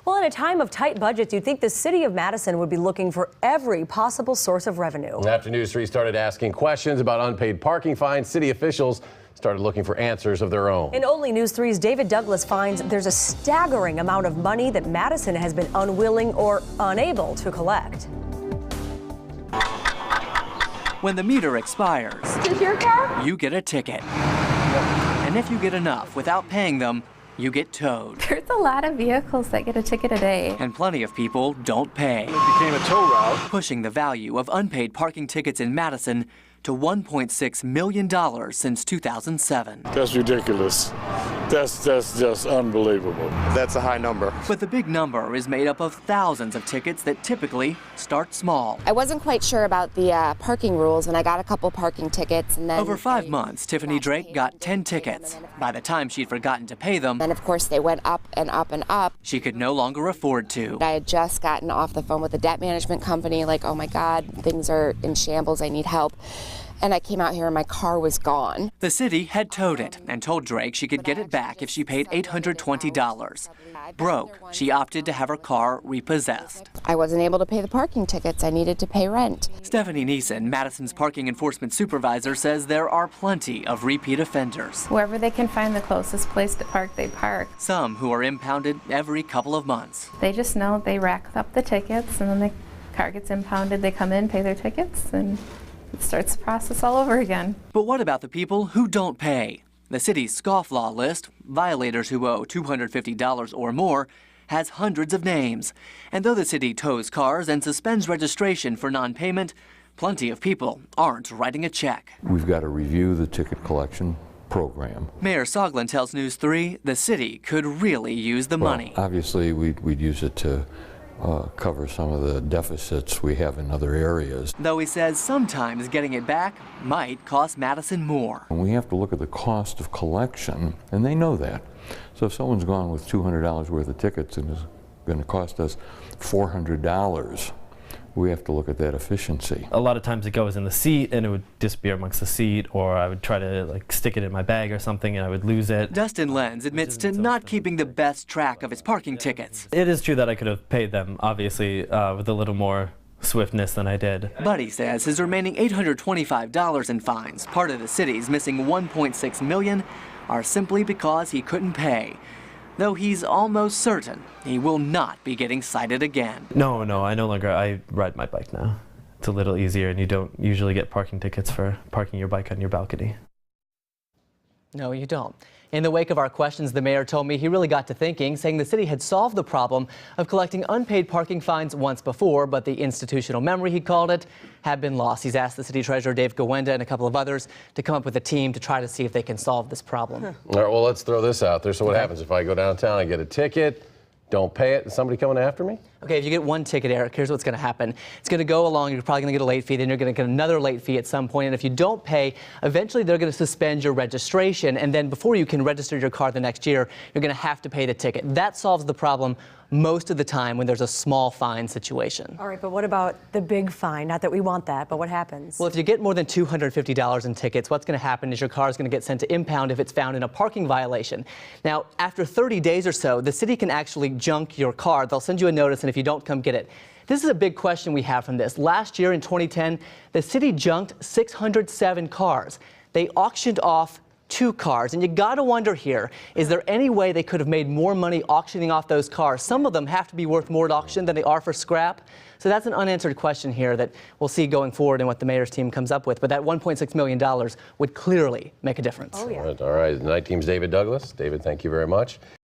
Well, in a time of tight budgets, you'd think the city of Madison would be looking for every possible source of revenue. After News 3 started asking questions about unpaid parking fines, city officials started looking for answers of their own. In Only News 3's David Douglas finds there's a staggering amount of money that Madison has been unwilling or unable to collect. When the meter expires, Is your car? you get a ticket. And if you get enough without paying them, you get towed. There's a lot of vehicles that get a ticket a day. And plenty of people don't pay, It became a tow route. pushing the value of unpaid parking tickets in Madison to $1.6 million since 2007. That's ridiculous. That's just unbelievable. That's a high number. But the big number is made up of thousands of tickets that typically start small. I wasn't quite sure about the parking rules, and I got a couple parking tickets. And then Over 5 months, Tiffany Drake got 10 tickets. By the time she'd forgotten to pay them, then, of course, they went up and up and up. she could no longer afford to. I had just gotten off the phone with the debt management company, like, oh my God, things are in shambles, I need help. And I came out here and my car was gone. The city had towed it and told Drake she could get it back if she paid $820. Broke, she opted to have her car repossessed. I wasn't able to pay the parking tickets. I needed to pay rent. Stephanie Neeson, Madison's parking enforcement supervisor, says there are plenty of repeat offenders. Wherever they can find the closest place to park, they park. Some who are impounded every couple of months. They just know they rack up the tickets, and then the car gets impounded. They come in, pay their tickets, and it starts the process all over again. But what about the people who don't pay? The city's scofflaw list, violators who owe $250 or more, has hundreds of names. And though the city tows cars and suspends registration for non-payment, plenty of people aren't writing a check. We've got to review the ticket collection program. Mayor Soglin tells News 3 the city could really use the money. Obviously, we'd use it to cover some of the deficits we have in other areas. Though he says sometimes getting it back might cost Madison more. And we have to look at the cost of collection, and they know that. So if someone's gone with $200 worth of tickets and is going to cost us $400, we have to look at that efficiency. A lot of times it goes in the seat and it would disappear amongst the seat, or I would try to stick it in my bag or something and I would lose it. Dustin Lenz admits to not keeping the best track of his parking tickets. It is true that I could have paid them, obviously, with a little more swiftness than I did. But he says his remaining $825 in fines, part of the city's missing $1.6 million, are simply because he couldn't pay. Though he's almost certain he will not be getting cited again. No, I ride my bike now. It's a little easier, and you don't usually get parking tickets for parking your bike on your balcony. No, you don't. In the wake of our questions, the mayor told me he really got to thinking, saying the city had solved the problem of collecting unpaid parking fines once before, but the institutional memory, he called it, had been lost. He's asked the city treasurer, Dave Gowenda, and a couple of others to come up with a team to try to see if they can solve this problem. All right, well, let's throw this out there. So what happens if I go downtown, I get a ticket, don't pay it, and somebody coming after me? Okay, if you get one ticket, Eric, here's what's going to happen. It's going to go along, you're probably going to get a late fee, then you're going to get another late fee at some point, and if you don't pay, eventually they're going to suspend your registration, and then before you can register your car the next year, you're going to have to pay the ticket. That solves the problem most of the time when there's a small fine situation. All right, but what about the big fine? Not that we want that, but what happens? Well, if you get more than $250 in tickets, what's going to happen is your car is going to get sent to impound if it's found in a parking violation. Now, after 30 days or so, the city can actually junk your car. They'll send you a notice, and if you don't come get it. This is a big question we have from this. Last year in 2010, the city junked 607 cars. They auctioned off 2 cars, and you got to wonder here, is there any way they could have made more money auctioning off those cars? Some of them have to be worth more at auction than they are for scrap. So that's an unanswered question here that we'll see going forward and what the mayor's team comes up with. But that $1.6 million would clearly make a difference. Oh, yeah. All right. The night team's David Douglas. David, thank you very much.